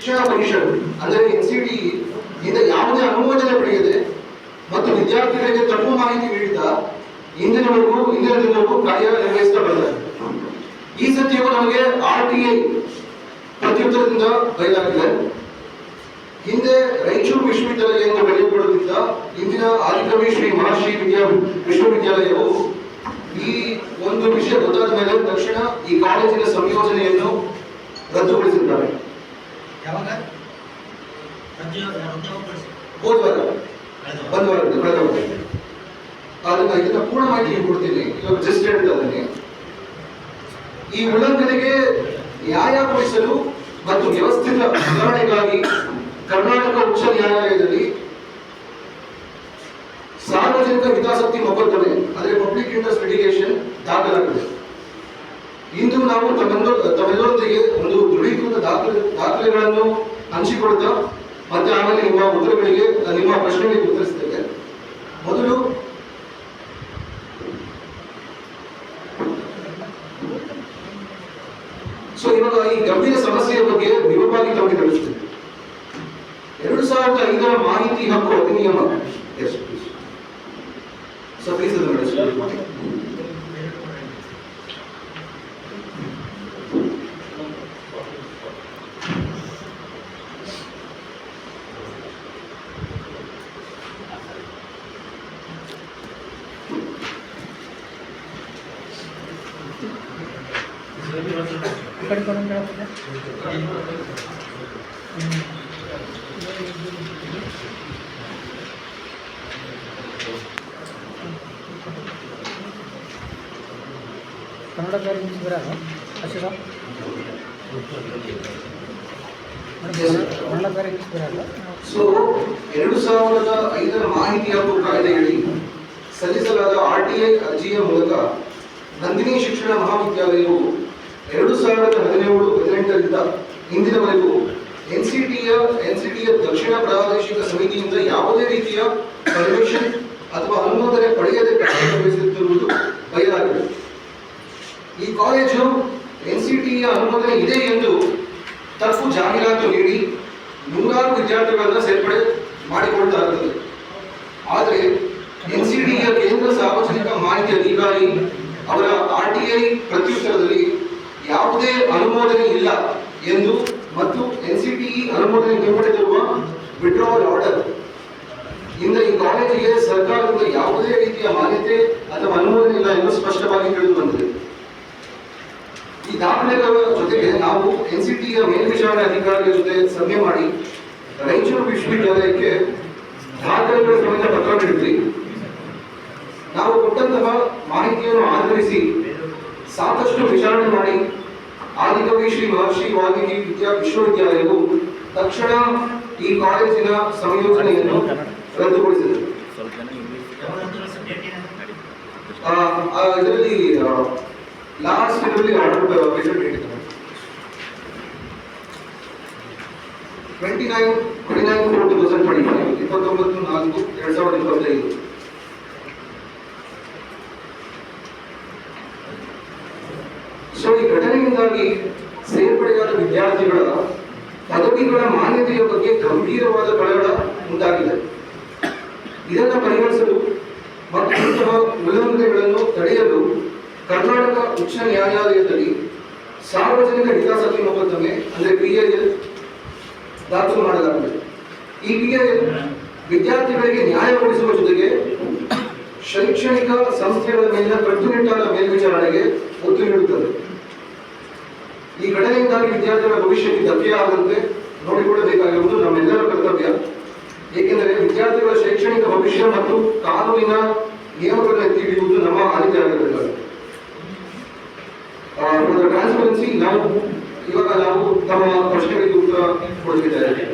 ಶಿಕ್ಷಣ ಪರಿಷತ್ ಅಂದರೆ NCT ಇಂದ ಯಾವುದೇ ಅನುಮೋದನೆ ಪಡೆಯದೆ ಮತ್ತು ವಿದ್ಯಾರ್ಥಿಗಳಿಗೆ ತಪ್ಪು ಮಾಹಿತಿ ನೀಡಿದ ಇಂದಿನ ದಿನವರೆಗೂ ಕಾರ್ಯನಿರ್ವಹಿಸ್ತಾ ಬಂದಿದ್ದಾರೆ. ಈ ಸತ್ಯವು ನಮಗೆ RTI ಪ್ರತ್ಯುತ್ತರದಿಂದ ಬಯಲಾಗಿದೆ. ಹಿಂದೆ ರಾಯಚೂರು ವಿಶ್ವವಿದ್ಯಾಲಯ ಎಂದು ಕರೆಯಲ್ಪಡುತ್ತಿದ್ದ ಇಂದಿನ ಆದಿಕವಿ ಶ್ರೀ ಮಹರ್ಷಿ ವಿಶ್ವವಿದ್ಯಾಲಯವು ಈ ಒಂದು ವಿಷಯ ಗೊತ್ತಾದ ಮೇಲೆ ತಕ್ಷಣ ಈ ಕಾಲೇಜಿನ ಸಂಯೋಜನೆಯನ್ನು ರದ್ದುಗೊಳಿಸಿದ್ದಾರೆ. ಅದನ್ನ ಇದನ್ನ ಪೂರ್ಣ ಮಾಹಿತಿ ಕೊಡ್ತೀನಿ. ಇವಾಗ ಜಸ್ಟ್ ಹೇಳ್ತೇನೆ. ಈ ಉಲ್ಲಂಘನೆಗೆ ನ್ಯಾಯ ಕೊಡಿಸಲು ಮತ್ತು ವ್ಯವಸ್ಥಿತ ಸುಧಾರಣೆಗಾಗಿ ಕರ್ನಾಟಕ ಉಚ್ಚ ನ್ಯಾಯಾಲಯದಲ್ಲಿ ಸಾರ್ವಜನಿಕ ಹಿತಾಸಕ್ತಿ ಮೊಕದ್ದಮೆ ಅಂದರೆ ಪಬ್ಲಿಕ್ ಇಂಟ್ರೆಸ್ಟ್ ಲಿಟಿಗೇಷನ್ ದಾಖಲಾಗಿದೆ. ಇಂದು ನಾವು ತಮ್ಮೆಲ್ಲರೊಂದಿಗೆ ಒಂದು ದೃಢೀಕೃತ ದಾಖಲೆಗಳನ್ನು ಹಂಚಿಕೊಳ್ತಾ ಮತ್ತೆ ಆಮೇಲೆ ನಿಮ್ಮ ಪ್ರಶ್ನೆಗಳಿಗೆ ಉತ್ತರಿಸ್ತೇವೆ. ಮೊದಲು ಇವಾಗ ಈ ಗಂಭೀರ ಸಮಸ್ಯೆಯ ಬಗ್ಗೆ ವಿವರವಾಗಿ ತಮಗೆ ತಿಳಿಸುತ್ತೇವೆ. 2005ರ ಮಾಹಿತಿ ಹಕ್ಕು ಅಧಿನಿಯಮ ಕನ್ನಡ ಇಂಗ್ಲೀಷ್ ಬರೋದು ಅಷ್ಟೇ ಸರ್. ಕನ್ನಡ ಇಂಗ್ಲೀಷ್ ಬರೋದು. 2005ರ ಮಾಹಿತಿ ಹಕ್ಕು ಕಾಯ್ದೆಯಡಿ ಸಲ್ಲಿಸಲಾದ RTI ಅರ್ಜಿಯ ಮೂಲಕ ನಂದಿನಿ ಶಿಕ್ಷಣ ಮಹಾವಿದ್ಯಾಲಯವು 2017-18ರಿಂದ ಇಂದಿನವರೆಗೂ NCTಯ ದಕ್ಷಿಣ ಪ್ರಾದೇಶಿಕ ಸಮಿತಿಯಿಂದ ಯಾವುದೇ ರೀತಿಯ ಪರ್ಮಿಷನ್ ಅಥವಾ ಅನುಮೋದನೆ ಪಡೆಯದೆ ಕಾರ್ಯನಿರ್ವಹಿಸುತ್ತಿರುವುದು ಬಯಲಾಗಿದೆ. ಈ ಕಾಲೇಜು NCTಯ ಅನುಮೋದನೆ ಇದೆ ಎಂದು ತಪ್ಪು ಜಾಹೀರಾತು ನೀಡಿ ನೂರಾರು ವಿದ್ಯಾರ್ಥಿಗಳನ್ನ ಸೇರ್ಪಡೆ ಮಾಡಿಕೊಳ್ತಾ ಇರುತ್ತದೆ. ಆದರೆ NCTಯ ಕೇಂದ್ರ ಸಾರ್ವಜನಿಕ ಮಾಹಿತಿ ಅಧಿಕಾರಿ ಅವರ RTI ಪ್ರತ್ಯುತ್ತರದಲ್ಲಿ ಯಾವುದೇ ಅನುಮೋದನೆ ಇಲ್ಲ ಎಂದು ಮತ್ತು NCTE ಅನುಮೋದನೆ ಹಿಂಪಡೆದಿರುವ ವಿಡ್ರಾವಲ್ ಆರ್ಡರ್ ಇಂದ ಈ ಕಾಲೇಜಿಗೆ ಸರ್ಕಾರದಿಂದ ಯಾವುದೇ ರೀತಿಯ ಮಾನ್ಯತೆ ಅಥವಾ ಅನುಮೋದನೆ ಇಲ್ಲ ಎಂದು ಸ್ಪಷ್ಟವಾಗಿ ತಿಳಿದು ಬಂದಿದೆ. ಈ ದಾಖಲೆಗಳ ಜೊತೆಗೆ ನಾವು NCTಯ ಮೇಲ್ವಿಚಾರಣೆ ಅಧಿಕಾರಿಗಳ ಜೊತೆ ಸಭೆ ಮಾಡಿ ರಾಯಚೂರು ವಿಶ್ವವಿದ್ಯಾಲಯಕ್ಕೆ ದಾಖಲೆಗಳ ಸಮೇತ ಪತ್ರ ನೀಡಿದ್ವಿ. ನಾವು ಕೊಟ್ಟಂತಹ ಮಾಹಿತಿಯನ್ನು ಆಧರಿಸಿ ಸಾಕಷ್ಟು ವಿಚಾರಣೆ ಮಾಡಿ ಆದಿಕವಿ ಶ್ರೀ ಮಹರ್ಷಿ ವಾಲ್ಮೀಕಿ ವಿಶ್ವವಿದ್ಯಾಲಯವು ತಕ್ಷಣ ಈ ಕಾಲೇಜಿನ ಸಂಯೋಜನೆಯನ್ನು ರದ್ದುಗೊಳಿಸಿದೆ. ಇದರಲ್ಲಿ ಲಾಸ್ಟ್ ಇದರಲ್ಲಿ ಆರ್ಡರ್ 29/4/2025. ಈ ಘಟನೆಯಿಂದಾಗಿ ಸೇರ್ಪಡೆಯಾದ ವಿದ್ಯಾರ್ಥಿಗಳ ಪದವಿಗಳ ಮಾನ್ಯತೆಯ ಬಗ್ಗೆ ಗಂಭೀರವಾದ ಕಳವಳ ಉಂಟಾಗಿದೆ. ಇದನ್ನು ಪರಿಹರಿಸಲು ಮತ್ತು ಇಂತಹ ಉಲ್ಲಂಘನೆಗಳನ್ನು ತಡೆಯಲು ಕರ್ನಾಟಕ ಉಚ್ಚ ನ್ಯಾಯಾಲಯದಲ್ಲಿ ಸಾರ್ವಜನಿಕ ಹಿತಾಸಕ್ತಿ ಮೊಕದ್ದಮೆ ಅಂದರೆ PIL ದಾಖಲು ಮಾಡಲಾಗಿದೆ. ಈ PIL ವಿದ್ಯಾರ್ಥಿಗಳಿಗೆ ನ್ಯಾಯ ಕೊಡಿಸುವ ಜೊತೆಗೆ ಶೈಕ್ಷಣಿಕ ಸಂಸ್ಥೆಗಳ ಮೇಲಿನ ಕಟ್ಟುನಿಟ್ಟಾದ ಮೇಲ್ವಿಚಾರಣೆಗೆ ಒತ್ತು ನೀಡುತ್ತದೆ. ಈ ಘಟನೆಯಿಂದಾಗಿ ವಿದ್ಯಾರ್ಥಿಗಳ ಭವಿಷ್ಯಕ್ಕೆ ಧಕ್ಕೆ ಆಗದಂತೆ ನೋಡಿಕೊಳ್ಳಬೇಕಾಗಿರುವುದು ನಮ್ಮೆಲ್ಲರ ಕರ್ತವ್ಯ. ಏಕೆಂದರೆ ವಿದ್ಯಾರ್ಥಿಗಳ ಶೈಕ್ಷಣಿಕ ಭವಿಷ್ಯ ಮತ್ತು ಕಾನೂನಿನ ನಿಯಮಗಳನ್ನು ಎತ್ತಿ ಹಿಡಿಯುವುದು ನಮ್ಮ ಆದ್ಯತೆಯಾಗಿರಬೇಕಾಗಿದೆ. ಟ್ರಾನ್ಸ್ಪರೆನ್ಸಿ ಇವಾಗ ನಾವು ತಮ್ಮ ಪ್ರಶ್ನೆಗಳಿಗೆ ಉತ್ತರ ಕೊಡಲಿದ್ದಾರೆ.